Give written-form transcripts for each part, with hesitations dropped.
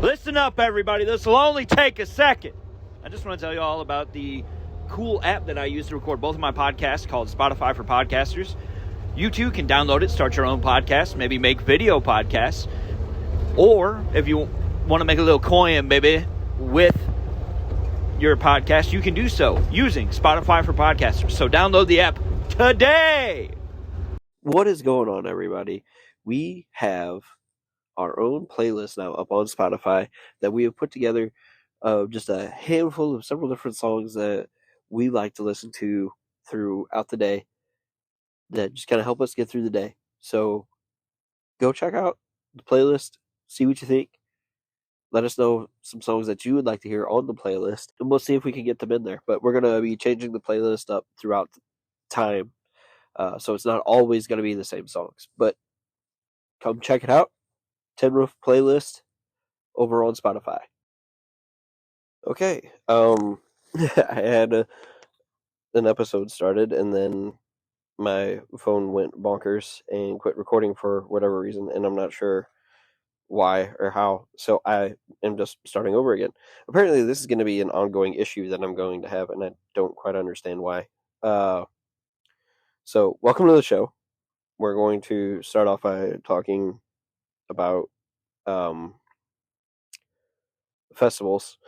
Listen up, everybody. This will only take a second. I just want to tell you all about the cool app that I use to record both of my podcasts called Spotify for Podcasters. You too can download it, start your own podcast, maybe make video podcasts. Or if you want to make a little coin, baby, with your podcast, you can do so using Spotify for Podcasters. So download the app today. What is going on, everybody? We have our own playlist now up on Spotify that we have put together of just a handful of several different songs that we like to listen to throughout the day that just kind of help us get through the day. So go check out the playlist, see what you think. Let us know some songs that you would like to hear on the playlist, and we'll see if we can get them in there. But we're going to be changing the playlist up throughout time, so it's not always going to be the same songs. But come check it out. Tin Roof playlist over on Spotify. Okay, I had an episode started, and then my phone went bonkers and quit recording for whatever reason, and I'm not sure why or how, so I am just starting over again. Apparently, this is going to be an ongoing issue that I'm going to have, and I don't quite understand why. So, welcome to the show. We're going to start off by talking about festivals,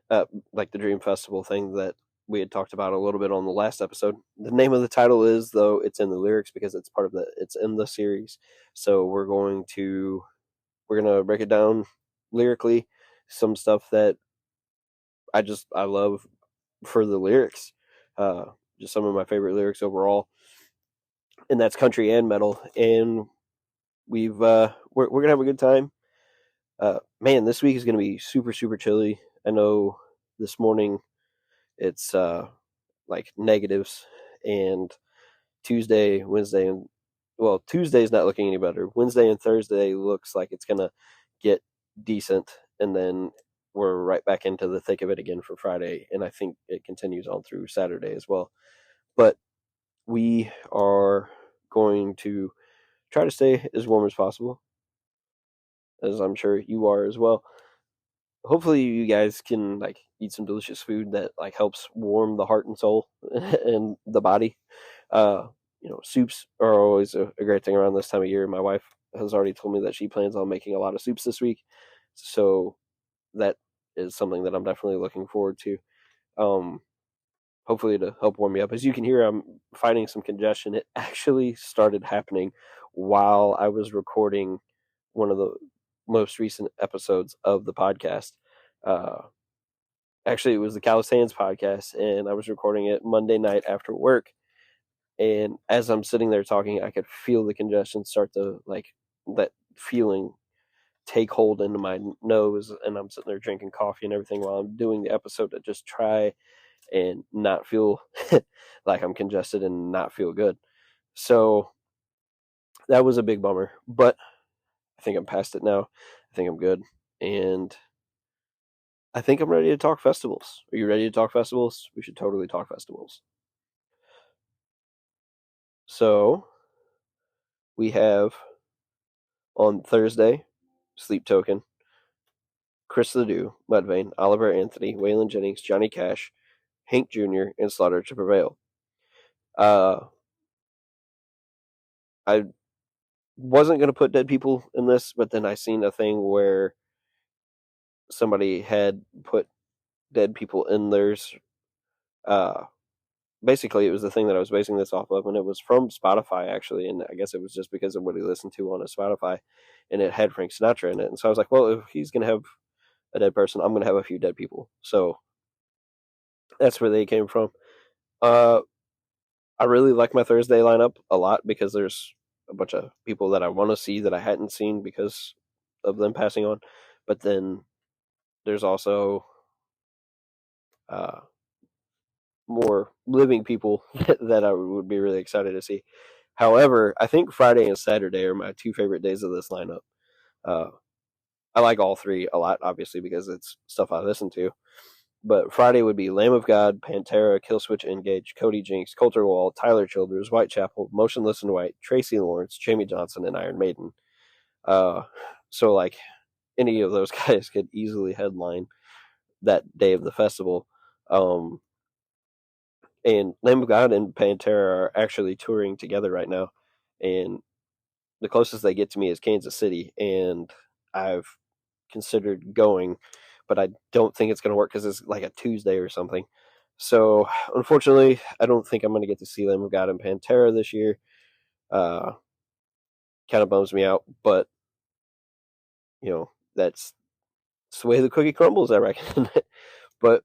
like the Dream Festival thing that we had talked about a little bit on the last episode. The name of the title is, though, it's in the lyrics because it's it's in the series. So we're going to break it down lyrically, some stuff that I love for the lyrics, just some of my favorite lyrics overall, and that's country and metal. And we're gonna have a good time. Man, this week is gonna be super, super chilly. I know this morning it's like negatives, and Tuesday, Wednesday, and Tuesday's not looking any better. Wednesday and Thursday looks like it's gonna get decent, and then we're right back into the thick of it again for Friday, and I think it continues on through Saturday as well. But we are going to try to stay as warm as possible, as I'm sure you are as well. Hopefully you guys can like eat some delicious food that like helps warm the heart and soul and the body. Soups are always a great thing around this time of year. My wife has already told me that she plans on making a lot of soups this week, so that is something that I'm definitely looking forward to. Hopefully to help warm me up. As you can hear, I'm fighting some congestion. It actually started happening while I was recording one of the most recent episodes of the podcast. Actually, it was the Callous Hands podcast, and I was recording it Monday night after work. And as I'm sitting there talking, I could feel the congestion start to, like, that feeling take hold into my nose, and I'm sitting there drinking coffee and everything while I'm doing the episode to just try and not feel like I'm congested and not feel good. So that was a big bummer, but I think I'm past it now. I think I'm good, and I think I'm ready to talk festivals. Are you ready to talk festivals? We should totally talk festivals. So we have on Thursday, Sleep Token, Chris Ledoux, Mudvayne, Oliver Anthony, Waylon Jennings, Johnny Cash, Hank Jr., and Slaughter to Prevail. I wasn't going to put Dead People in this, but then I seen a thing where somebody had put Dead People in theirs. Basically, it was the thing that I was basing this off of, and it was from Spotify, actually, and I guess it was just because of what he listened to on his Spotify, and it had Frank Sinatra in it. And so I was like, well, if he's going to have a dead person, I'm going to have a few dead people. So that's where they came from. I really like my Thursday lineup a lot because there's a bunch of people that I want to see that I hadn't seen because of them passing on. But then there's also more living people that I would be really excited to see. However, I think Friday and Saturday are my two favorite days of this lineup. I like all three a lot, obviously, because it's stuff I listen to. But Friday would be Lamb of God, Pantera, Killswitch Engage, Cody Jinks, Coulter Wall, Tyler Childers, Whitechapel, Motionless in White, Tracy Lawrence, Jamie Johnson, and Iron Maiden. So, like, any of those guys could easily headline that day of the festival. And Lamb of God and Pantera are actually touring together right now, and the closest they get to me is Kansas City, and I've considered going, but I don't think it's going to work because it's like a Tuesday or something. So unfortunately, I don't think I'm going to get to see Lamb of God and Pantera this year. Kind of bums me out, but that's the way the cookie crumbles, I reckon. But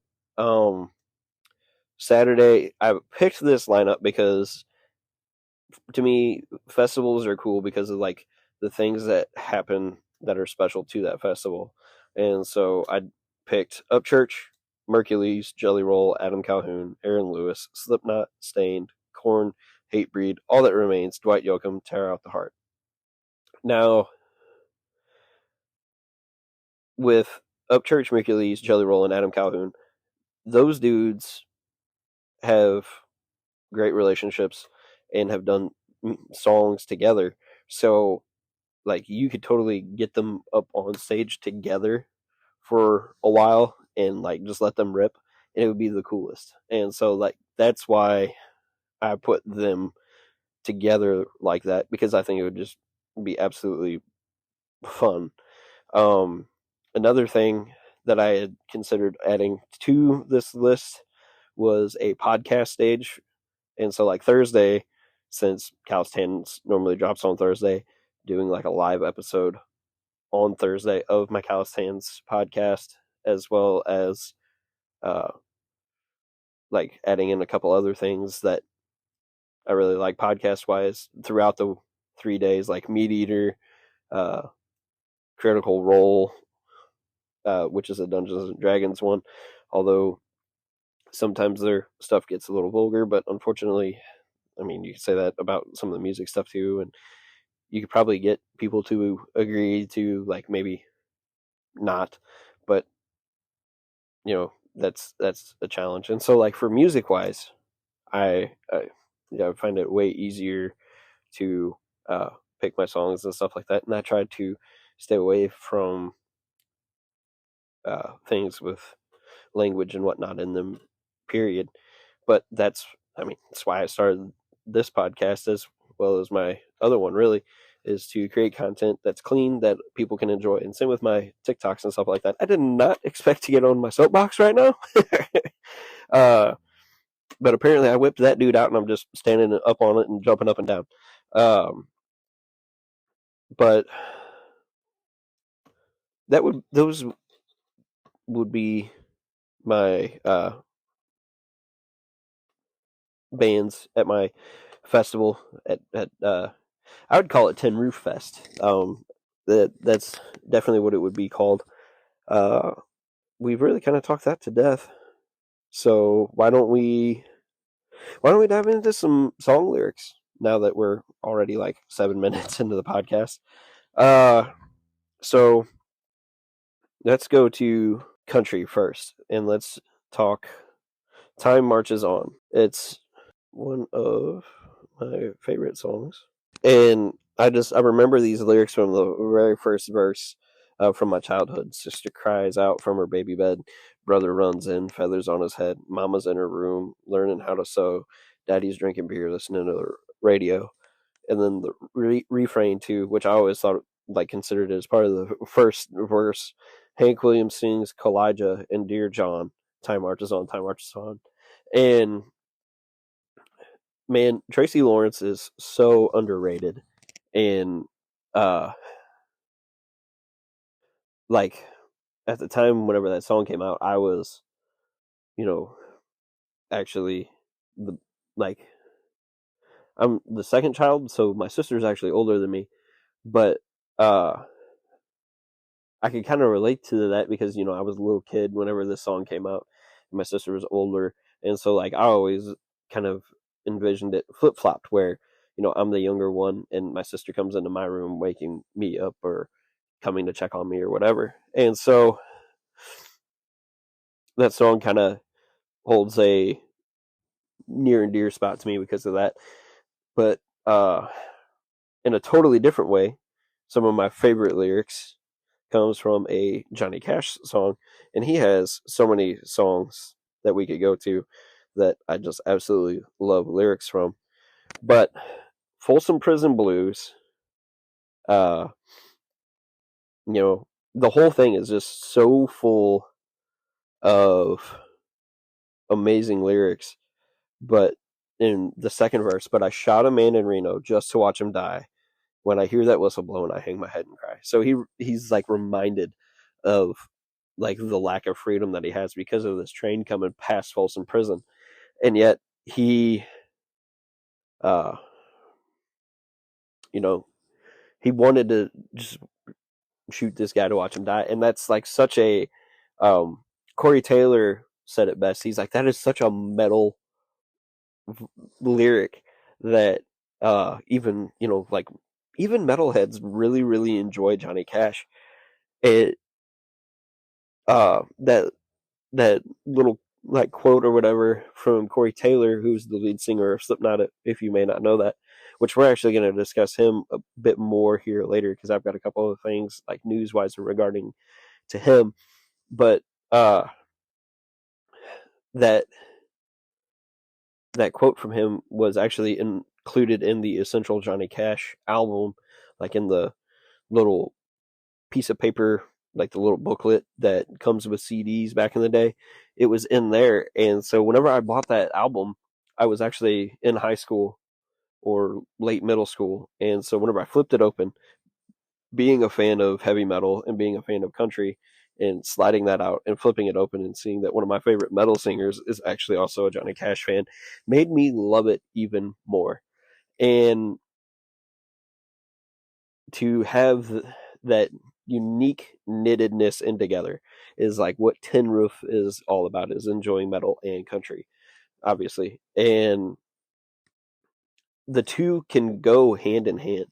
Saturday, I picked this lineup because to me, festivals are cool because of like the things that happen that are special to that festival. And so I picked Upchurch, Mercules, Jelly Roll, Adam Calhoun, Aaron Lewis, Slipknot, Stained, Korn, Hatebreed, All That Remains, Dwight Yoakam, Tear Out the Heart. Now, with Upchurch, Mercules, Jelly Roll, and Adam Calhoun, those dudes have great relationships and have done songs together. So like you could totally get them up on stage together for a while and like just let them rip, and it would be the coolest. And so like that's why I put them together like that, because I think it would just be absolutely fun. um Another thing that I had considered adding to this list was a podcast stage. And so like Thursday, since Calisthenics normally drops on Thursday, doing like a live episode on Thursday of my Calisthenics podcast, as well as uh like adding in a couple other things that I really like podcast wise throughout the 3 days, like Meat Eater, uh Critical Role, which is a Dungeons and Dragons one. Although sometimes their stuff gets a little vulgar, but unfortunately, I mean, you could say that about some of the music stuff too, and you could probably get people to agree to like maybe not, but that's a challenge. And so like for music wise, I find it way easier to pick my songs and stuff like that, and I try to stay away from things with language and whatnot in them, period. But that's why I started this podcast as well as my other one, really, is to create content that's clean that people can enjoy. And same with my TikToks and stuff like that. I did not expect to get on my soapbox right now. But apparently I whipped that dude out and I'm just standing up on it and jumping up and down. But those would be my bands at my festival at I would call it Tin Roof Fest. That's definitely what it would be called. We've really kind of talked that to death. So why don't we dive into some song lyrics now that we're already like 7 minutes into the podcast? So let's go to country first, and let's talk Time Marches On. It's one of my favorite songs. And I remember these lyrics from the very first verse from my childhood. Sister cries out from her baby bed. Brother runs in, feathers on his head. Mama's in her room, learning how to sew. Daddy's drinking beer, listening to the radio. And then the refrain too, which I always thought like considered as part of the first verse. Hank Williams sings Kalijah and Dear John. Time marches on, time marches on. And man, Tracy Lawrence is so underrated. And like at the time whenever that song came out, I was, you know, actually the like I'm the second child, so my sister's actually older than me, but I could kind of relate to that because I was a little kid whenever this song came out. And my sister was older, and so like I always kind of envisioned it flip flopped, where I'm the younger one, and my sister comes into my room waking me up or coming to check on me or whatever. And so that song kind of holds a near and dear spot to me because of that. But in a totally different way, some of my favorite lyrics comes from a Johnny Cash song, and he has so many songs that we could go to that I just absolutely love lyrics from. But Folsom Prison Blues, uh, you know, the whole thing is just so full of amazing lyrics. But in the second verse, but I shot a man in Reno just to watch him die. When I hear that whistle blowing, I hang my head and cry. So he's like reminded of like the lack of freedom that he has because of this train coming past Folsom Prison, and yet he, uh, you know, he wanted to just shoot this guy to watch him die, and that's like such a, Corey Taylor said it best. He's like, that is such a metal lyric that even like even metalheads really enjoy Johnny Cash. It that that little like quote or whatever from Corey Taylor, who's the lead singer of Slipknot, if you may not know that, which we're actually going to discuss him a bit more here later because I've got a couple of things like news wise regarding to him. But uh, that that quote from him was actually included in the Essential Johnny Cash album, like in the little piece of paper, like the little booklet that comes with CDs back in the day. It was in there. And so whenever I bought that album, I was actually in high school or late middle school. And so whenever I flipped it open, being a fan of heavy metal and being a fan of country and sliding that out and flipping it open and seeing that one of my favorite metal singers is actually also a Johnny Cash fan made me love it even more. And to have that unique knittedness in together is like what Tin Roof is all about, is enjoying metal and country, obviously. And the two can go hand in hand.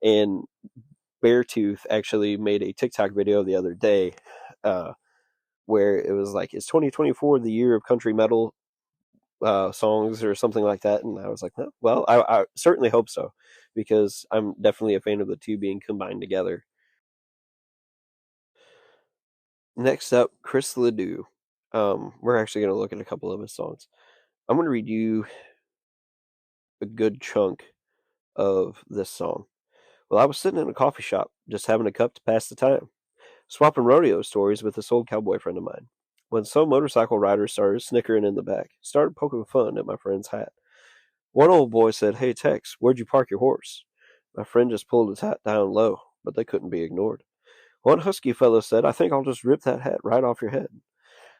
And Beartooth actually made a TikTok video the other day, where it was like, is 2024 the year of country metal songs or something like that? And I was like, well, I certainly hope so, because I'm definitely a fan of the two being combined together. Next up, Chris Ledoux. We're actually going to look at a couple of his songs. I'm going to read you a good chunk of this song. Well, I was sitting in a coffee shop, just having a cup to pass the time, swapping rodeo stories with this old cowboy friend of mine, when some motorcycle rider started snickering in the back, started poking fun at my friend's hat. One old boy said, "Hey, Tex, where'd you park your horse?" My friend just pulled his hat down low, but they couldn't be ignored. One husky fellow said, "I think I'll just rip that hat right off your head."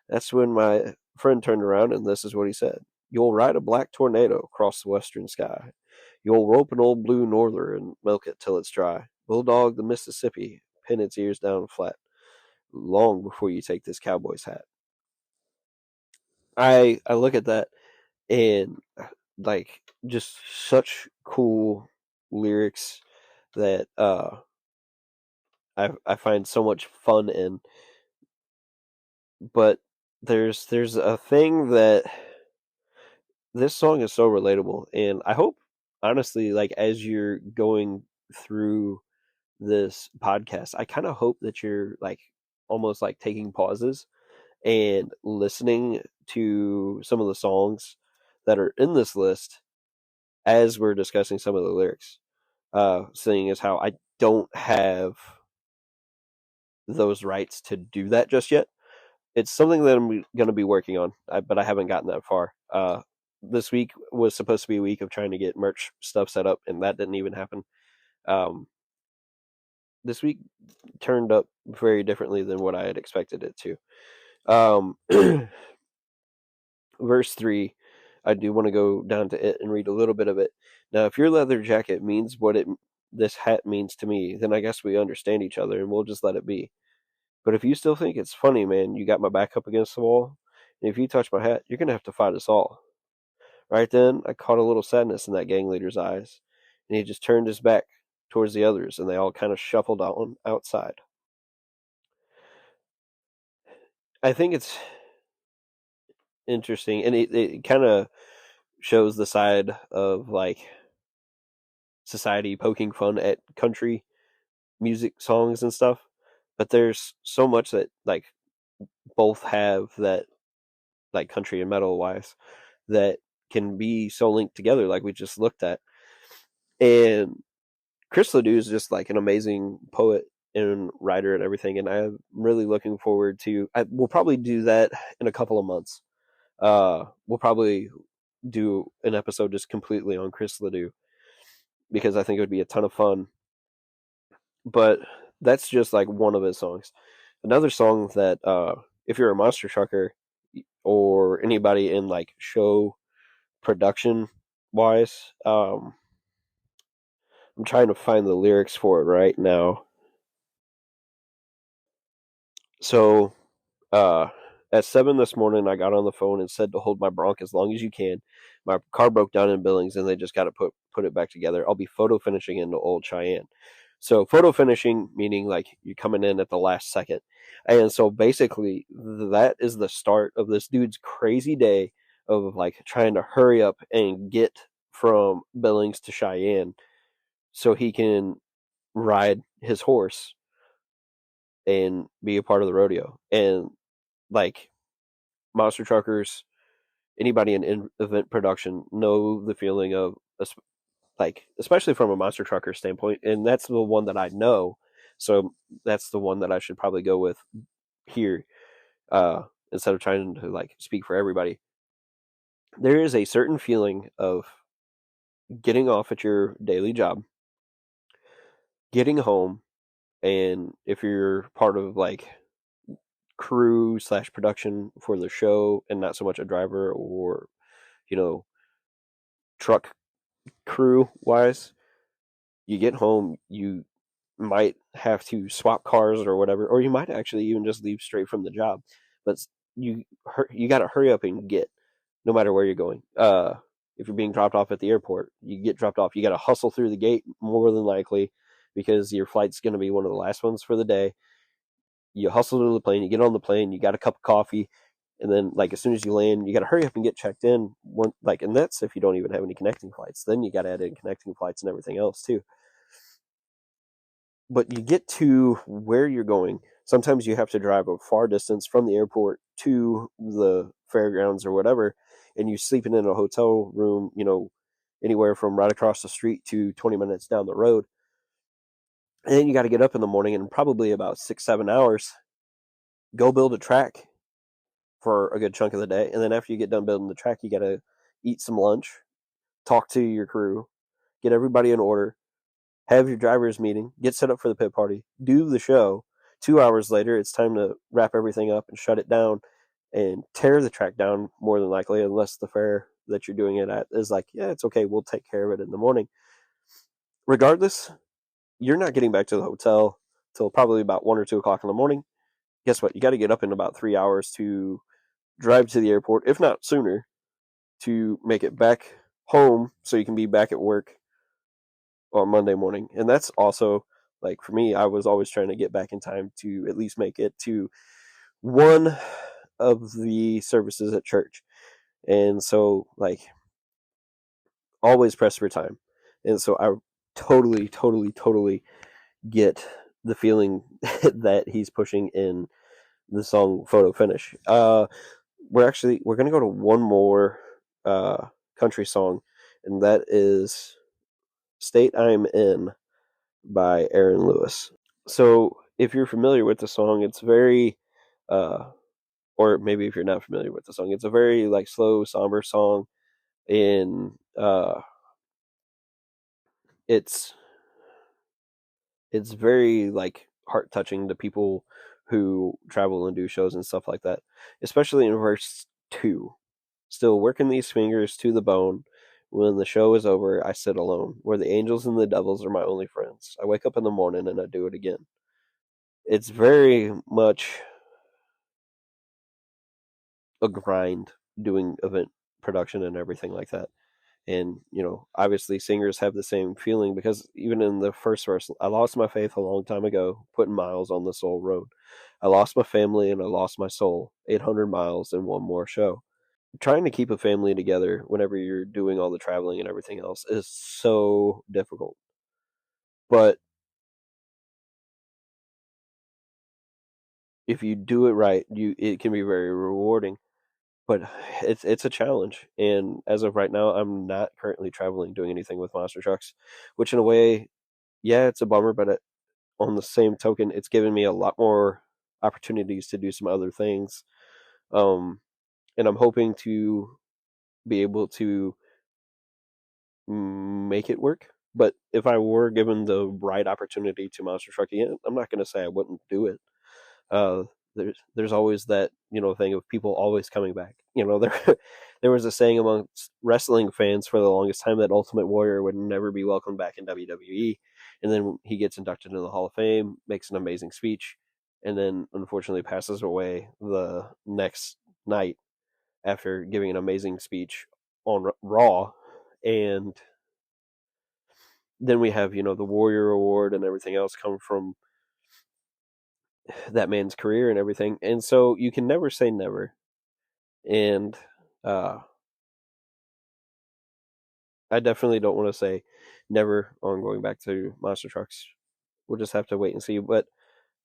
That's when my friend turned around, and this is what he said: "You'll ride a black tornado across the western sky. You'll rope an old blue norther and milk it till it's dry. Bulldog the Mississippi, pin its ears down flat, long before you take this cowboy's hat." I look at that and like just such cool lyrics that I find so much fun in. But there's a thing that this song is so relatable, and I hope honestly, like as you're going through this podcast, I kind of hope that you're like almost like taking pauses and listening to some of the songs that are in this list as we're discussing some of the lyrics. Seeing as how I don't have those rights to do that just yet. It's something that I'm going to be working on, but I haven't gotten that far. This week was supposed to be a week of trying to get merch stuff set up, and that didn't even happen. Um, this week turned up very differently than what I had expected it to. Verse 3, I do want to go down to it and read a little bit of it. Now, if your leather jacket means what this hat means to me, then I guess we understand each other and we'll just let it be. But if you still think it's funny, man, you got my back up against the wall, and if you touch my hat, you're going to have to fight us all. Right then, I caught a little sadness in that gang leader's eyes, and he just turned his back towards the others, and they all kind of shuffled on outside. I think it's interesting, and it kind of shows the side of like society poking fun at country music songs and stuff. but there's so much that like both have that, like country and metal wise, that can be so linked together, like we just looked at. And Chris Ledoux is just like an amazing poet and writer and everything, and I'm really looking forward to. We'll probably do that in a couple of months. We'll probably do an episode just completely on Chris Ledoux because I think it would be a ton of fun. But that's just like one of his songs. Another song that, if you're a monster trucker or anybody in like show production wise, I'm trying to find the lyrics for it right now. So, uh, at 7 this morning, I got on the phone and said to hold my bronc as long as you can. My car broke down in Billings, and they just got to put it back together. I'll be photo finishing into Old Cheyenne. So photo finishing meaning like you're coming in at the last second, and so basically that is the start of this dude's crazy day of like trying to hurry up and get from Billings to Cheyenne so he can ride his horse and be a part of the rodeo. And like monster truckers, anybody in event production know the feeling of like, especially from a monster trucker standpoint, and that's the one that I know. So that's the one that I should probably go with here, instead of trying to like speak for everybody. There is a certain feeling of getting off at your daily job, getting home, and if you're part of like crew slash production for the show and not so much a driver or, you know, truck crew wise, you get home, you might have to swap cars or whatever, or you might actually even just leave straight from the job. But you got to hurry up and get, no matter where you're going. If you're being dropped off at the airport, you get dropped off. You got to hustle through the gate more than likely because your flight's going to be one of the last ones for the day. You hustle to the plane. You get on the plane. You got a cup of coffee, and then like as soon as you land, you got to hurry up and get checked in. And that's if you don't even have any connecting flights. Then you got to add in connecting flights and everything else too. But you get to where you're going. Sometimes you have to drive a far distance from the airport to the fairgrounds or whatever, and you're sleeping in a hotel room, anywhere from right across the street to 20 minutes down the road. And then you got to get up in the morning and probably about 6, 7 hours, go build a track for a good chunk of the day. And then after you get done building the track, you got to eat some lunch, talk to your crew, get everybody in order, have your drivers meeting, get set up for the pit party, do the show. 2 hours later, it's time to wrap everything up and shut it down and tear the track down, more than likely, unless the fair that you're doing it at is like, yeah, it's okay, we'll take care of it in the morning. Regardless, you're not getting back to the hotel till probably about 1 or 2 o'clock in the morning. Guess what? You got to get up in about 3 hours to drive to the airport, if not sooner, to make it back home so you can be back at work on Monday morning. And that's also like for me, I was always trying to get back in time to at least make it to one of the services at church. And so like always press for time. And so I totally, totally, totally get the feeling that he's pushing in the song Photo Finish. We're gonna go to one more country song, and that is State I'm In by Aaron Lewis. So if you're familiar with the song, it's very, or maybe if you're not familiar with the song, it's a very like slow, somber song. In it's it's very like heart touching to people who travel and do shows and stuff like that. Especially in verse 2, still working these fingers to the bone. When the show is over, I sit alone, where the angels and the devils are my only friends. I wake up in the morning and I do it again. It's very much a grind doing event production and everything like that. And, obviously singers have the same feeling because even in the first verse, I lost my faith a long time ago, putting miles on the soul road. I lost my family and I lost my soul, 800 miles in one more show. Trying to keep a family together whenever you're doing all the traveling and everything else is so difficult. But if you do it right, it can be very rewarding. But it's a challenge, and as of right now, I'm not currently traveling doing anything with monster trucks, which in a way, yeah, it's a bummer. But on the same token, it's given me a lot more opportunities to do some other things, and I'm hoping to be able to make it work. But if I were given the right opportunity to monster truck again, I'm not going to say I wouldn't do it. uh, there's always that thing of people always coming back. There was a saying amongst wrestling fans for the longest time that Ultimate Warrior would never be welcomed back in WWE, and then he gets inducted into the Hall of Fame, makes an amazing speech, and then unfortunately passes away the next night after giving an amazing speech on Raw. And then we have the Warrior Award and everything else come from that man's career and everything. And so you can never say never. And uh, I definitely don't want to say never on going back to monster trucks. We'll just have to wait and see. But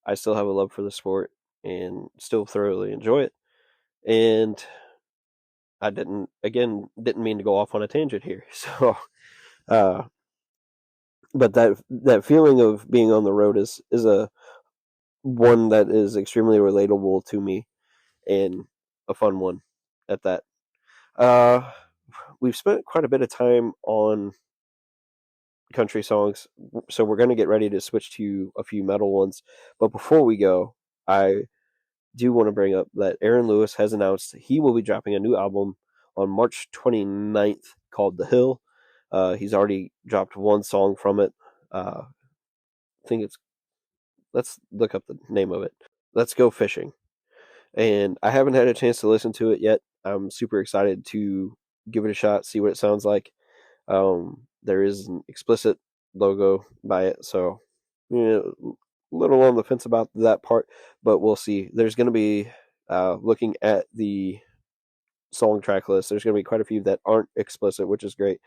I still have a love for the sport and still thoroughly enjoy it. And I didn't mean to go off on a tangent here. So, uh, but that feeling of being on the road is a one that is extremely relatable to me, and a fun one at that. Uh, we've spent quite a bit of time on country songs, so we're going to get ready to switch to a few metal ones. But before we go, I do want to bring up that Aaron Lewis has announced he will be dropping a new album on March 29th called The Hill. He's already dropped one song from it. I think it's, let's look up the name of it. Let's Go Fishing. And I haven't had a chance to listen to it yet. I'm super excited to give it a shot, see what it sounds like. There is an explicit logo by it, so a little on the fence about that part, but we'll see. There's going to be, looking at the song track list, there's going to be quite a few that aren't explicit, which is great,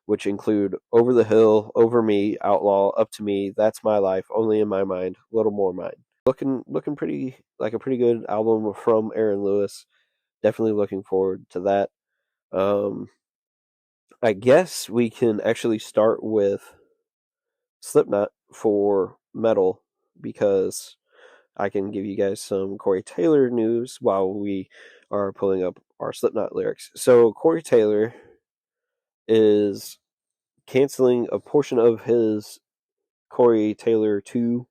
which include Over the Hill, Over Me, Outlaw, Up to Me, That's My Life, Only in My Mind, Little More Mine. Looking pretty like a pretty good album from Aaron Lewis. Definitely looking forward to that. I guess we can actually start with Slipknot for metal, because I can give you guys some Corey Taylor news while we are pulling up our Slipknot lyrics. So Corey Taylor is canceling a portion of his Corey Taylor 2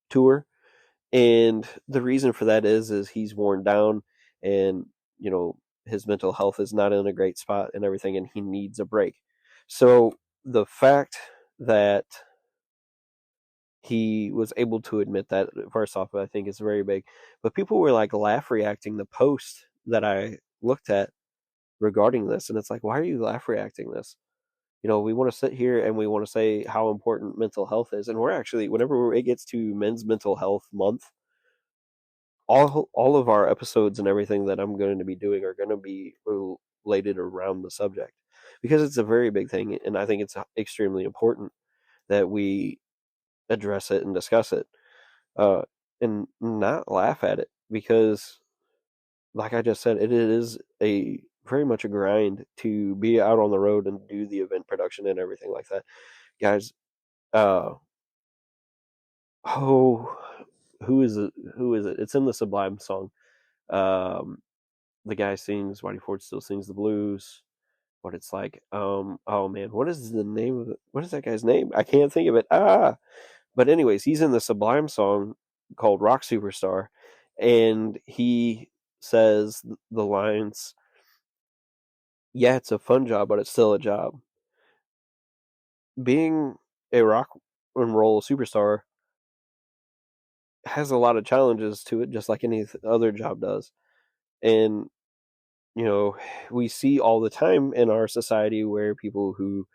tour, and the reason for that is he's worn down, and his mental health is not in a great spot and everything, and he needs a break. So the fact that he was able to admit that, first off, I think is very big. But people were like laugh reacting the post that I looked at regarding this, and it's like, why are you laugh reacting this? We want to sit here and we want to say how important mental health is, and we're actually, whenever it gets to Men's Mental Health Month, all of our episodes and everything that I'm going to be doing are going to be related around the subject, because it's a very big thing, and I think it's extremely important that we address it and discuss it, uh, and not laugh at it, because, like I just said, it is a very much a grind to be out on the road and do the event production and everything like that, guys. Uh, oh, who is it? Who is it? It's in the Sublime song. Um, the guy sings, Whitey Ford still sings the blues. What it's like. Oh man, what is the name of it? What is that guy's name? I can't think of it. But anyways, he's in the Sublime song called Rock Superstar, and he says the lines, "Yeah, it's a fun job, but it's still a job." Being a rock and roll superstar has a lot of challenges to it, just like any other job does. And you know, we see all the time in our society where people who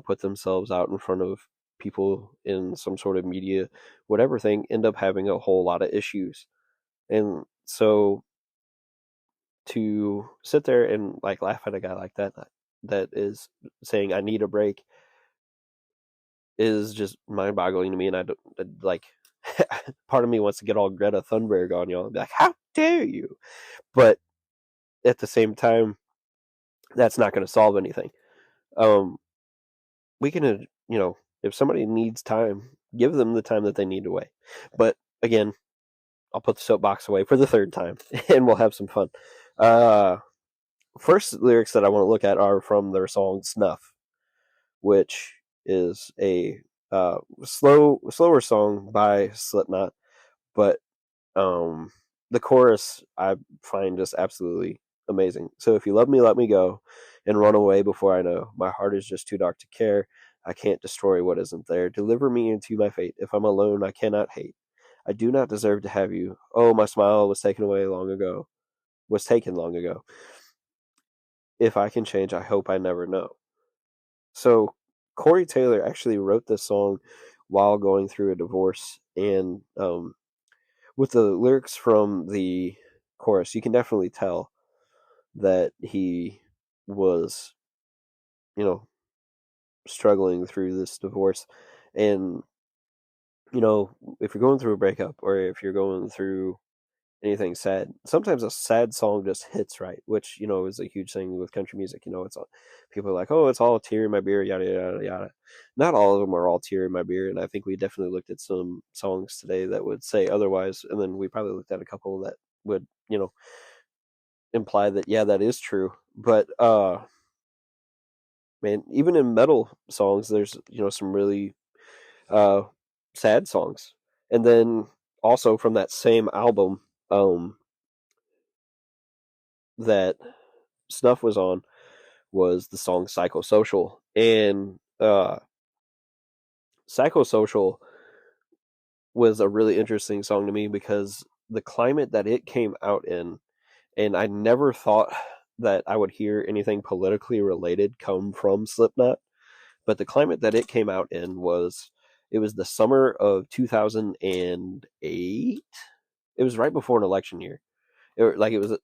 put themselves out in front of people in some sort of media, whatever thing, end up having a whole lot of issues. And so to sit there and like laugh at a guy like that is saying I need a break is just mind boggling to me. And I don't like, part of me wants to get all Greta Thunberg on y'all and be like, how dare you? But at the same time, that's not going to solve anything. We can, if somebody needs time, give them the time that they need away. But again, I'll put the soapbox away for the third time, and we'll have some fun. First lyrics that I want to look at are from their song "Snuff," which is a slower song by Slipknot, but the chorus I find just absolutely amazing. So if you love me, let me go, and run away before I know. My heart is just too dark to care. I can't destroy what isn't there. Deliver me into my fate. If I'm alone, I cannot hate. I do not deserve to have you. Oh, my smile was taken away long ago. Was taken long ago. If I can change, I hope I never know. So Corey Taylor actually wrote this song while going through a divorce, and with the lyrics from the chorus, you can definitely tell that he was, struggling through this divorce. And, if you're going through a breakup or if you're going through anything sad, sometimes a sad song just hits right, which, is a huge thing with country music. It's all, people are like, oh, it's all tear in my beer, yada, yada, yada. Not all of them are all tear in my beer. And I think we definitely looked at some songs today that would say otherwise. And then we probably looked at a couple that would, imply that, yeah, that is true. But, man, even in metal songs, there's, some really uh, sad songs. And then also from that same album that Snuff was on was the song Psychosocial. And Psychosocial was a really interesting song to me because the climate that it came out in, and I never thought that I would hear anything politically related come from Slipknot, but the climate that it came out in it was the summer of 2008. It was right before an election year. It was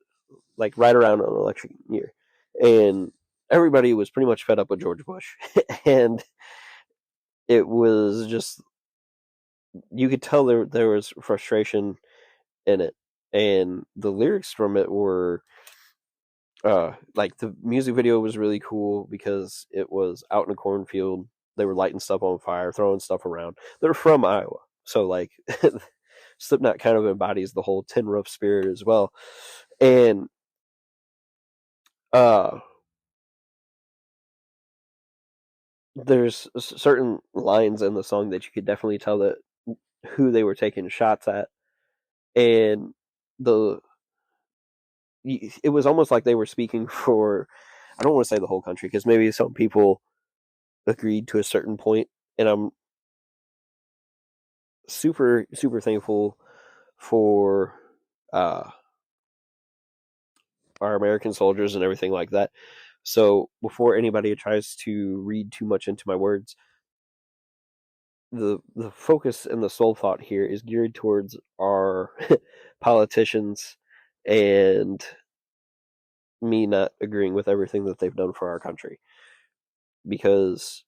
like right around an election year, and everybody was pretty much fed up with George Bush, and it was just, you could tell there was frustration in it, and the lyrics from it were like, the music video was really cool because it was out in a cornfield. They were lighting stuff on fire, throwing stuff around. They're from Iowa, so like Slipknot kind of embodies the whole Tin Roof spirit as well. And there's certain lines in the song that you could definitely tell that who they were taking shots at, and it was almost like they were speaking for, I don't want to say the whole country, because maybe some people agreed to a certain point, and I'm super super thankful for our American soldiers and everything like that. So before anybody tries to read too much into my words, the focus and the sole thought here is geared towards our politicians and me not agreeing with everything that they've done for our country, because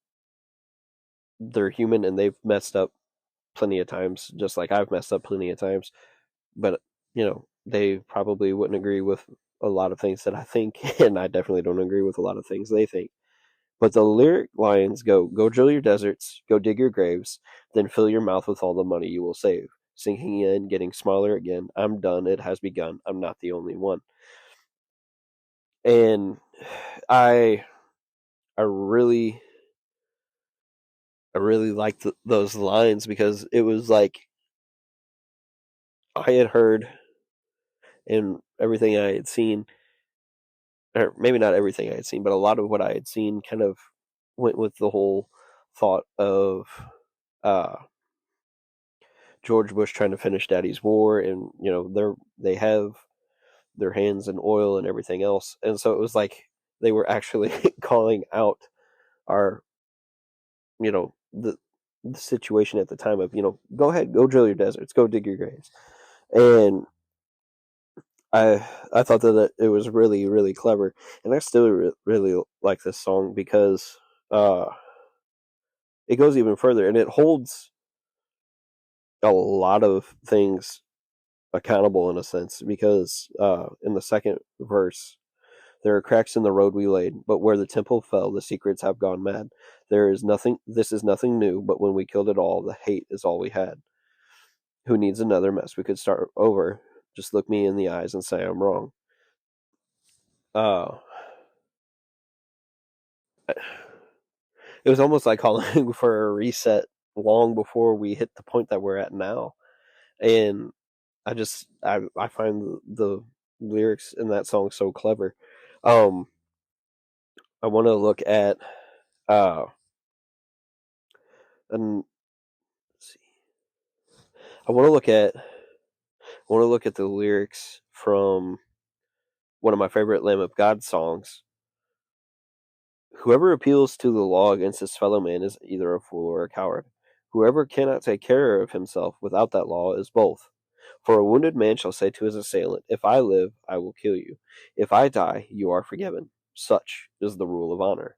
they're human and they've messed up plenty of times, just like I've messed up plenty of times. But, they probably wouldn't agree with a lot of things that I think, and I definitely don't agree with a lot of things they think. But the lyric lines go drill your deserts, go dig your graves, then fill your mouth with all the money you will save. Sinking in, getting smaller again. I'm done, it has begun. I'm not the only one. And I I really liked those lines, because it was like I had heard, and everything I had seen, or maybe not everything I had seen, but a lot of what I had seen kind of went with the whole thought of uh, George Bush trying to finish Daddy's war, and they have their hands in oil and everything else, and so it was like they were actually calling out our, the situation at the time of, go ahead, go drill your deserts, go dig your graves. And I thought that it was really really clever, and I still really like this song because uh, it goes even further, and it holds a lot of things accountable in a sense, because in the second verse, there are cracks in the road we laid, but where the temple fell, the secrets have gone mad. There is nothing, this is nothing new, but when we killed it all, the hate is all we had. Who needs another mess? We could start over. Just look me in the eyes and say I'm wrong. Uh, it was almost like calling for a reset long before we hit the point that we're at now. And I find the lyrics in that song so clever. Um, I want to look at uh, and let's see. I want to look at the lyrics from one of my favorite Lamb of God songs. Whoever appeals to the law against his fellow man is either a fool or a coward. Whoever cannot take care of himself without that law is both. For a wounded man shall say to his assailant, if I live, I will kill you. If I die, you are forgiven. Such is the rule of honor.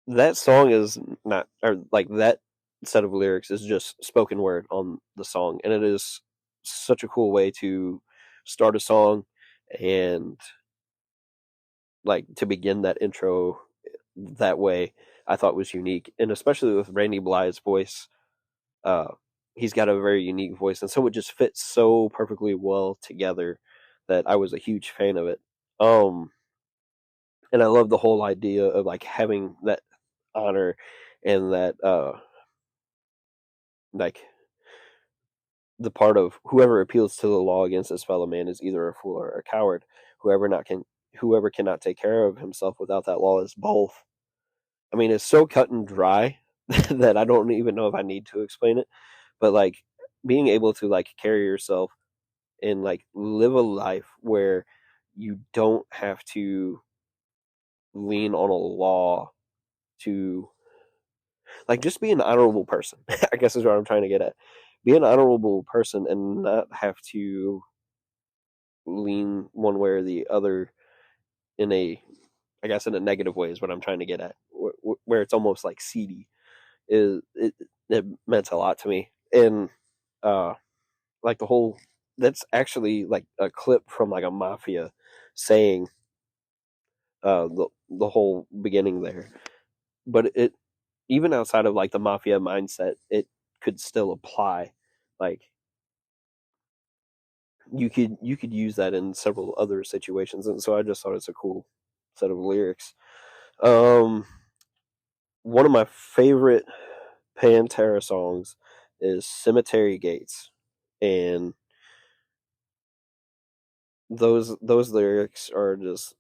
That song is not, or like that set of lyrics is just spoken word on the song, and it is such a cool way to start a song and like to begin that intro that way. I thought was unique, and especially with Randy Blythe's voice. Uh, he's got a very unique voice, and so it just fits so perfectly well together that I was a huge fan of it. Um, and I love the whole idea of like having that honor and that like the part of whoever appeals to the law against his fellow man is either a fool or a coward. Whoever cannot take care of himself without that law is both. I mean, it's so cut and dry that I don't even know if I need to explain it. But like being able to like carry yourself and like live a life where you don't have to lean on a law to like just be an honorable person. I guess is what I'm trying to get at. Be an honorable person and not have to lean one way or the other in a, I guess, in a negative way is what I'm trying to get at, where it's almost like seedy. Is it meant a lot to me, and uh, like the whole that's actually like a clip from like a mafia saying the whole beginning there, but it even outside of like the mafia mindset, it could still apply. Like you could use that in several other situations, and so I just thought it's a cool set of lyrics. Um, one of my favorite Pantera songs is "Cemetery Gates," and those lyrics are just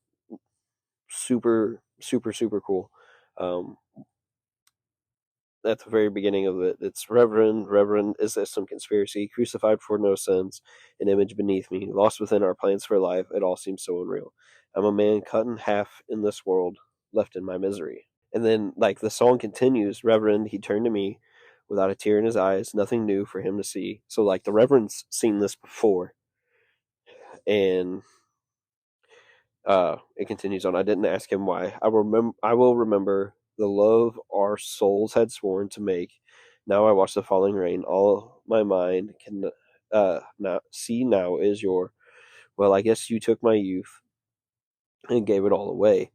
super super super cool. Um, at the very beginning of it, it's Reverend, is this some conspiracy? Crucified for no sins, an image beneath me, lost within our plans for life. It all seems so unreal. I'm a man cut in half in this world, left in my misery. And then, like, the song continues, Reverend, he turned to me without a tear in his eyes, nothing new for him to see. So, like, the Reverend's seen this before. And it continues on. I didn't ask him why. I will remember the love our souls had sworn to make. Now I watch the falling rain. All my mind can now see now is your. Well, I guess you took my youth and gave it all away.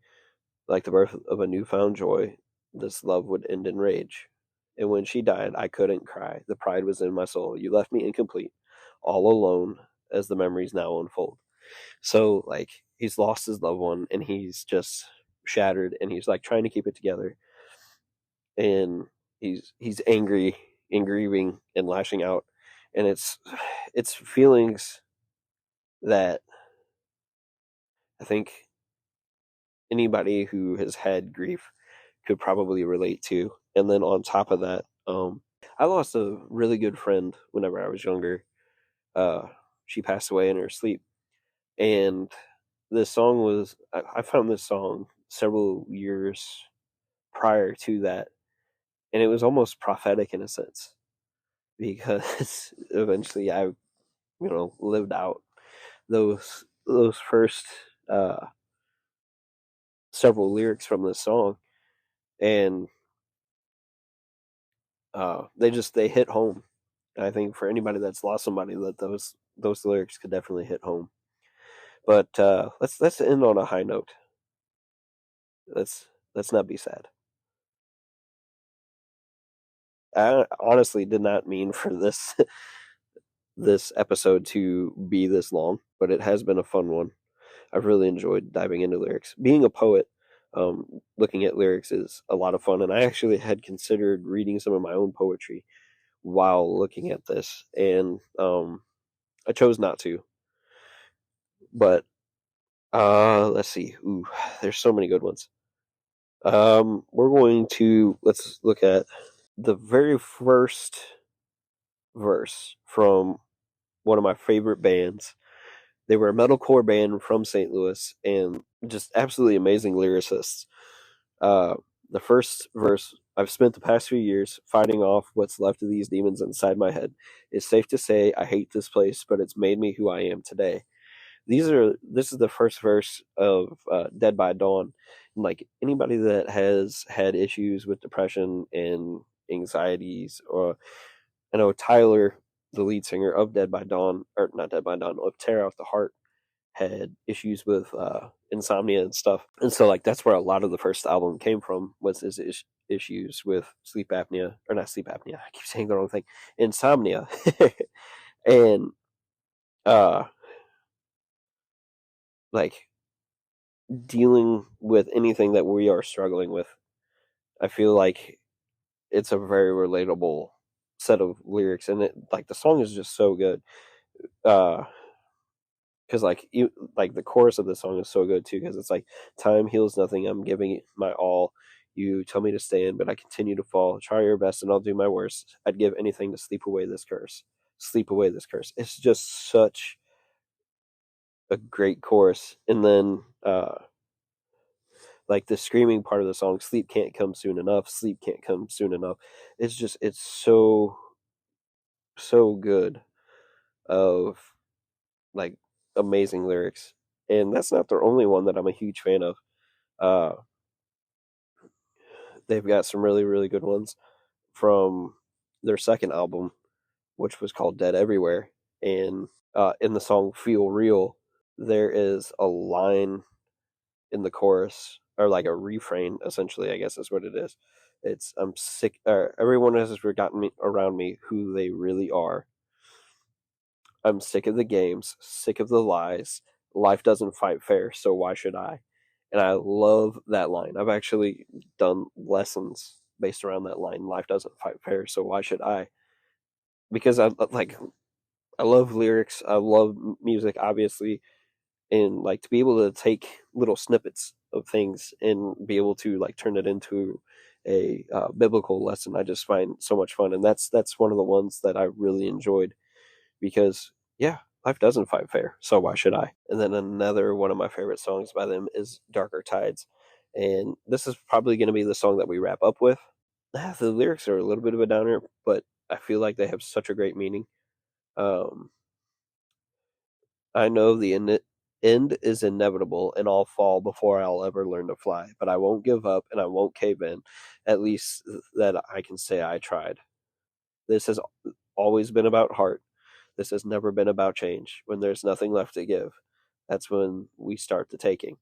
Like the birth of a newfound joy, this love would end in rage. And when she died, I couldn't cry. The pride was in my soul. You left me incomplete, all alone as the memories now unfold. So like he's lost his loved one and he's just shattered and he's like trying to keep it together and he's angry and grieving and lashing out, and it's feelings that I think anybody who has had grief could probably relate to. And then on top of that, I lost a really good friend whenever I was younger. Uh, she passed away in her sleep, and this song was I found this song several years prior to that, and it was almost prophetic in a sense because eventually I lived out those first uh, several lyrics from this song, and they hit home. And I think for anybody that's lost somebody, that those lyrics could definitely hit home. But let's end on a high note. Let's not be sad. I honestly did not mean for this this episode to be this long, but it has been a fun one. I've really enjoyed diving into lyrics. Being a poet, looking at lyrics is a lot of fun, and I actually had considered reading some of my own poetry while looking at this, and I chose not to. But let's see. Ooh, there's so many good ones. We're going to let's look at the very first verse from one of my favorite bands. They were a metalcore band from St. Louis and just absolutely amazing lyricists. Uh, the first verse: I've spent the past few years fighting off what's left of these demons inside my head. It's safe to say I hate this place, but it's made me who I am today. This is the first verse of Dead by Dawn. Like anybody that has had issues with depression and anxieties, or I know Tyler, the lead singer of Dead by Dawn, or not Dead by Dawn, of Tear Out the Heart, had issues with insomnia and stuff, and so like that's where a lot of the first album came from, was his issues with sleep apnea, or not sleep apnea. I keep saying the wrong thing, insomnia, and uh, like dealing with anything that we are struggling with. I feel like it's a very relatable set of lyrics, and it like the song is just so good. Because like the chorus of the song is so good too, because it's like, time heals nothing, I'm giving it my all, you tell me to stand but I continue to fall, try your best and I'll do my worst, I'd give anything to sleep away this curse. It's just such a great chorus. And then like the screaming part of the song, sleep can't come soon enough, sleep can't come soon enough. It's so good, of like amazing lyrics. And that's not the only one that I'm a huge fan of. uh they've got some really really good ones from their second album, which was called Dead Everywhere. And in the song Feel Real, there is a line in the chorus, or like a refrain, essentially, I guess is what it is. It's, I'm sick, everyone has forgotten me around me who they really are. I'm sick of the games, sick of the lies. Life doesn't fight fair, so why should I? And I love that line. I've actually done lessons based around that line. Life doesn't fight fair, so why should I? Because I love lyrics. I love music, obviously, and like to be able to take little snippets of things and be able to like turn it into a biblical lesson, I just find so much fun. And that's one of the ones that I really enjoyed, because yeah, life doesn't fight fair, so why should I? And then another one of my favorite songs by them is Darker Tides, and this is probably going to be the song that we wrap up with. The lyrics are a little bit of a downer, but I feel like they have such a great meaning. um, I know the end is inevitable and I'll fall before I'll ever learn to fly, but I won't give up and I won't cave in. At least that I can say I tried. This has always been about heart. This has never been about change. When there's nothing left to give, that's when we start the taking.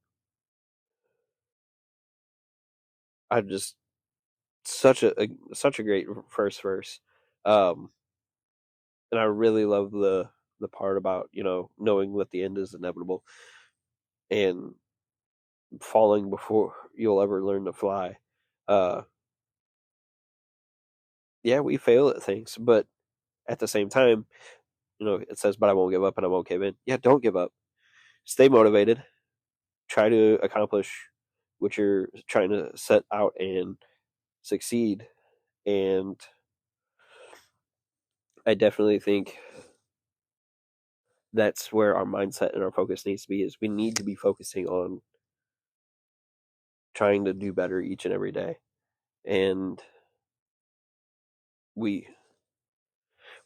I just such a great first verse, um, and I really love the part about, knowing that the end is inevitable and falling before you'll ever learn to fly. Uh, yeah, we fail at things, but at the same time, it says, "But I won't give up and I won't cave in." Yeah, don't give up. Stay motivated. Try to accomplish what you're trying to set out and succeed. And I definitely think that's where our mindset and our focus needs to be. Is we need to be focusing on trying to do better each and every day, and we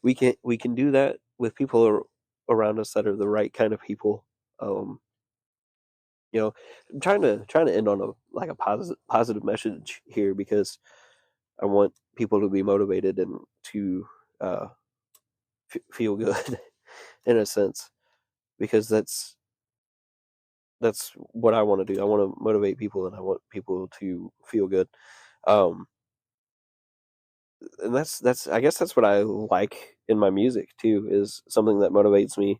we can do that with people around us that are the right kind of people. Um, I'm trying to end on a positive message here, because I want people to be motivated and to uh, feel good in a sense, because that's what I want to do. I want to motivate people, and I want people to feel good. Um, and that's I guess that's what I like in my music too, is something that motivates me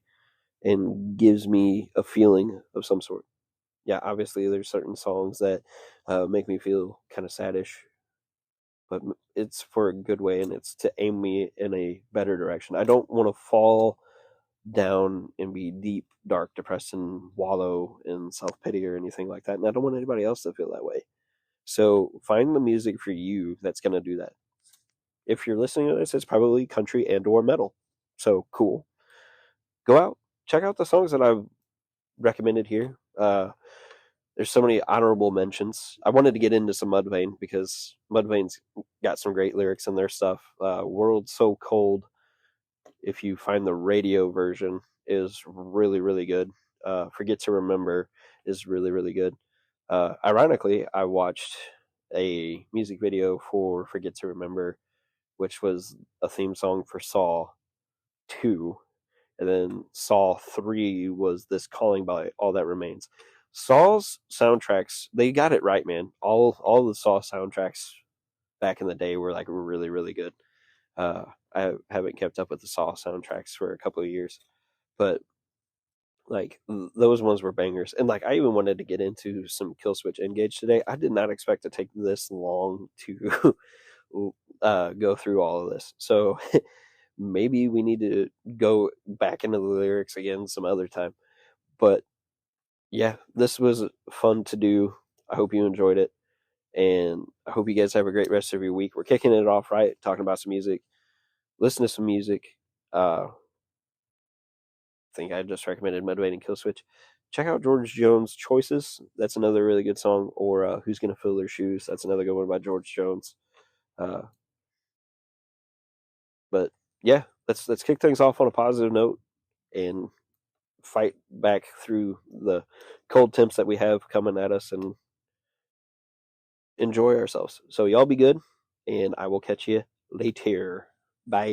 and gives me a feeling of some sort. Yeah, obviously there's certain songs that make me feel kind of saddish, but it's for a good way, and it's to aim me in a better direction. I don't want to fall down and be deep, dark, depressed, and wallow in self pity or anything like that. And I don't want anybody else to feel that way. So find the music for you that's going to do that. If you're listening to this, it's probably country and or metal. So cool. Go out, check out the songs that I've recommended here. There's so many honorable mentions. I wanted to get into some Mudvayne because Mudvayne's got some great lyrics in their stuff. World's So Cold, if you find the radio version, is really, really good. Forget to Remember is really, really good. Ironically, I watched a music video for Forget to Remember, which was a theme song for Saw 2. And then Saw 3 was this Calling by All That Remains. Saw's soundtracks, they got it right, man. All the Saw soundtracks back in the day were like really, really good. I haven't kept up with the Saw soundtracks for a couple of years, but like those ones were bangers. And like I even wanted to get into some Killswitch Engage today. I did not expect to take this long to go through all of this. So maybe we need to go back into the lyrics again some other time. But yeah, this was fun to do. I hope you enjoyed it. And I hope you guys have a great rest of your week. We're kicking it off right, talking about some music. Listen to some music. I think I just recommended Mudvayne and Killswitch. Check out George Jones' Choices. That's another really good song. Or Who's Gonna Fill Their Shoes. That's another good one by George Jones. But yeah, let's kick things off on a positive note and fight back through the cold temps that we have coming at us and enjoy ourselves. So y'all be good, and I will catch you later. Bye.